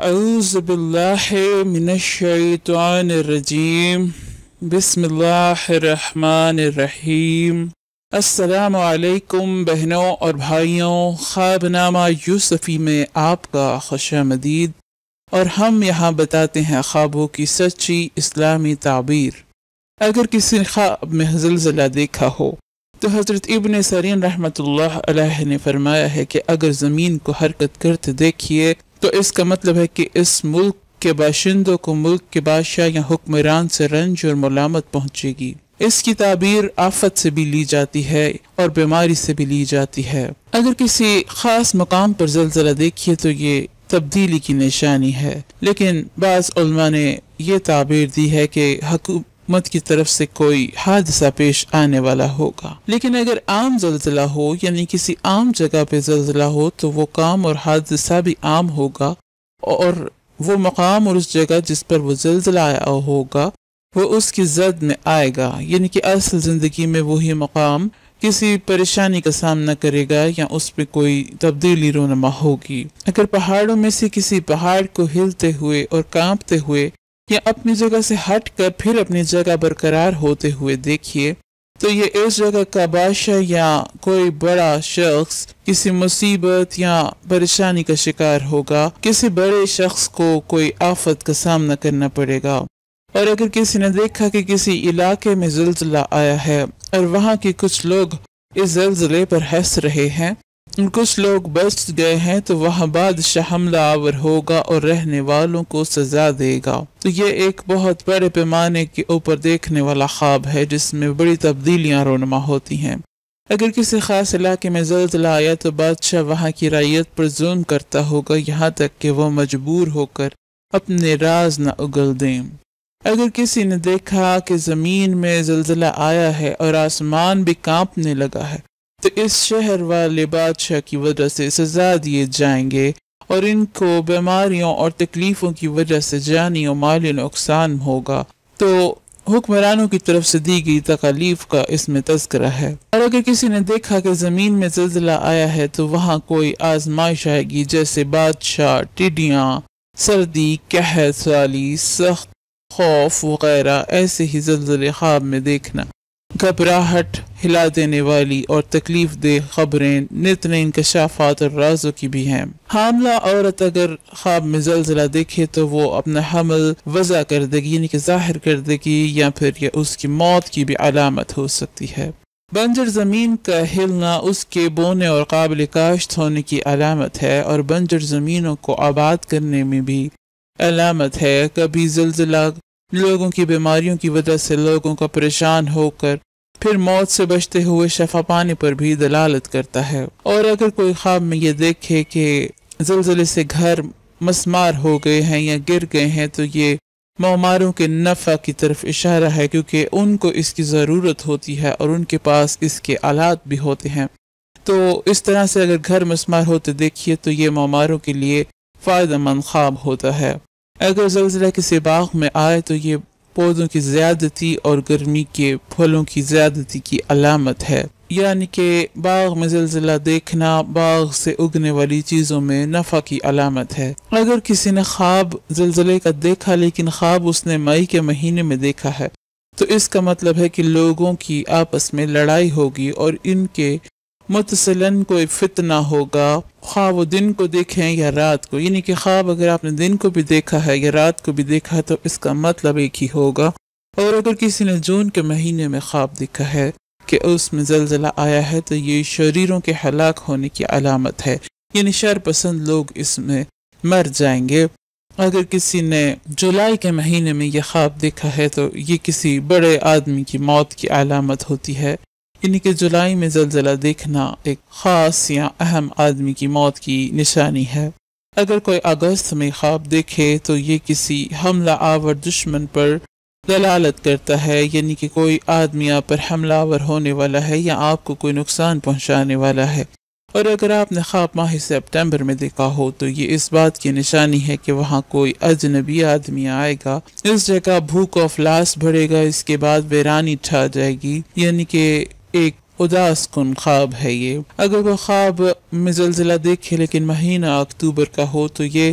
اعوذ باللہ من الشیطان الرجیم بسم اللہ الرحمن الرحیم۔ السلام علیکم بہنوں اور بھائیوں، خواب نامہ یوسفی میں آپ کا خوش آمدید، اور ہم یہاں بتاتے ہیں خوابوں کی سچی اسلامی تعبیر۔ اگر کسی نے خواب میں زلزلہ دیکھا ہو تو حضرت ابن سیرین رحمۃ اللہ علیہ نے فرمایا ہے کہ اگر زمین کو حرکت کرتے دیکھیے تو اس کا مطلب ہے کہ اس ملک کے باشندوں کو ملک کے بادشاہ یا حکمران سے رنج اور ملامت پہنچے گی۔ اس کی تعبیر آفت سے بھی لی جاتی ہے اور بیماری سے بھی لی جاتی ہے۔ اگر کسی خاص مقام پر زلزلہ دیکھیے تو یہ تبدیلی کی نشانی ہے، لیکن بعض علماء نے یہ تعبیر دی ہے کہ حکومت کی طرف سے کوئی حادثہ پیش آنے والا ہوگا۔ لیکن اگر عام زلزلہ ہو، یعنی کسی عام جگہ پہ زلزلہ ہو، تو وہ کام اور حادثہ بھی عام ہوگا، اور وہ مقام اور اس جگہ جس پر وہ زلزلہ آیا ہوگا وہ اس کی زد میں آئے گا، یعنی کہ اصل زندگی میں وہی مقام کسی پریشانی کا سامنا کرے گا یا اس پہ کوئی تبدیلی رونما ہوگی۔ اگر پہاڑوں میں سے کسی پہاڑ کو ہلتے ہوئے اور کانپتے ہوئے یا اپنی جگہ سے ہٹ کر پھر اپنی جگہ برقرار ہوتے ہوئے دیکھیے تو یہ اس جگہ کا بادشاہ یا کوئی بڑا شخص کسی مصیبت یا پریشانی کا شکار ہوگا، کسی بڑے شخص کو کوئی آفت کا سامنا کرنا پڑے گا۔ اور اگر کسی نے دیکھا کہ کسی علاقے میں زلزلہ آیا ہے اور وہاں کے کچھ لوگ اس زلزلے پر ہنس رہے ہیں اور کچھ لوگ بچ گئے ہیں، تو وہاں بادشاہ حملہ آور ہوگا اور رہنے والوں کو سزا دے گا۔ تو یہ ایک بہت بڑے پیمانے کے اوپر دیکھنے والا خواب ہے جس میں بڑی تبدیلیاں رونما ہوتی ہیں۔ اگر کسی خاص علاقے میں زلزلہ آیا تو بادشاہ وہاں کی رعیت پر ظلم کرتا ہوگا، یہاں تک کہ وہ مجبور ہو کر اپنے راز نہ اگل دیں۔ اگر کسی نے دیکھا کہ زمین میں زلزلہ آیا ہے اور آسمان بھی کانپنے لگا ہے تو اس شہر والے بادشاہ کی وجہ سے سزا دیے جائیں گے، اور ان کو بیماریوں اور تکلیفوں کی وجہ سے جانی و مالی نقصان ہوگا۔ تو حکمرانوں کی طرف سے دی گئی تکالیف کا اس میں تذکرہ ہے۔ اور اگر کسی نے دیکھا کہ زمین میں زلزلہ آیا ہے تو وہاں کوئی آزمائش آئے گی، جیسے بادشاہ، ٹڈیاں، سردی، قحط والی سخت خوف وغیرہ، ایسے ہی زلزلے خواب میں دیکھنا۔ گھبراہٹ، ہلا دینے والی اور تکلیف دہ خبریں نت نئے انکشافات اور رازوں کی بھی ہیں۔ حاملہ عورت اگر خواب میں زلزلہ دیکھے تو وہ اپنا حمل وضع کر دے گی، یعنی کہ ظاہر کر دے گی، یا پھر یہ اس کی موت کی بھی علامت ہو سکتی ہے۔ بنجر زمین کا ہلنا اس کے بونے اور قابل کاشت ہونے کی علامت ہے، اور بنجر زمینوں کو آباد کرنے میں بھی علامت ہے۔ کبھی زلزلہ لوگوں کی بیماریوں کی وجہ سے لوگوں کا پریشان ہو کر پھر موت سے بچتے ہوئے شفا پانے پر بھی دلالت کرتا ہے۔ اور اگر کوئی خواب میں یہ دیکھے کہ زلزلے سے گھر مسمار ہو گئے ہیں یا گر گئے ہیں تو یہ معماروں کے نفع کی طرف اشارہ ہے، کیونکہ ان کو اس کی ضرورت ہوتی ہے اور ان کے پاس اس کے آلات بھی ہوتے ہیں۔ تو اس طرح سے اگر گھر مسمار ہوتے دیکھیے تو یہ معماروں کے لیے فائدہ مند خواب ہوتا ہے۔ اگر زلزلہ کسی باغ میں آئے تو یہ پودوں کی زیادتی اور گرمی کے پھلوں کی زیادتی کی علامت ہے، یعنی کہ باغ میں زلزلہ دیکھنا باغ سے اگنے والی چیزوں میں نفع کی علامت ہے۔ اگر کسی نے خواب زلزلے کا دیکھا لیکن خواب اس نے مئی کے مہینے میں دیکھا ہے تو اس کا مطلب ہے کہ لوگوں کی آپس میں لڑائی ہوگی اور ان کے متصلاً کوئی فتنہ ہوگا، خواہ وہ دن کو دیکھیں یا رات کو، یعنی کہ خواب اگر آپ نے دن کو بھی دیکھا ہے یا رات کو بھی دیکھا ہے تو اس کا مطلب ایک ہی ہوگا۔ اور اگر کسی نے جون کے مہینے میں خواب دیکھا ہے کہ اس میں زلزلہ آیا ہے تو یہ شریروں کے ہلاک ہونے کی علامت ہے، یعنی شر پسند لوگ اس میں مر جائیں گے۔ اگر کسی نے جولائی کے مہینے میں یہ خواب دیکھا ہے تو یہ کسی بڑے آدمی کی موت کی علامت ہوتی ہے، یعنی کہ جولائی میں زلزلہ دیکھنا ایک خاص یا اہم آدمی کی موت کی نشانی ہے۔ اگر کوئی اگست میں خواب دیکھے تو یہ کسی حملہ آور دشمن پر دلالت کرتا ہے، یعنی کہ کوئی آدمی آپ پر حملہ آور ہونے والا ہے یا آپ کو کوئی نقصان پہنچانے والا ہے۔ اور اگر آپ نے خواب ماہ سپتمبر میں دیکھا ہو تو یہ اس بات کی نشانی ہے کہ وہاں کوئی اجنبی آدمی آئے گا، اس جگہ بھوک و افلاس بڑھے گا، اس کے بعد ویرانی چھا جائے گی، یعنی کہ ایک اداس کن خواب ہے یہ۔ اگر وہ خواب میں زلزلہ دیکھے لیکن مہینہ اکتوبر کا ہو تو یہ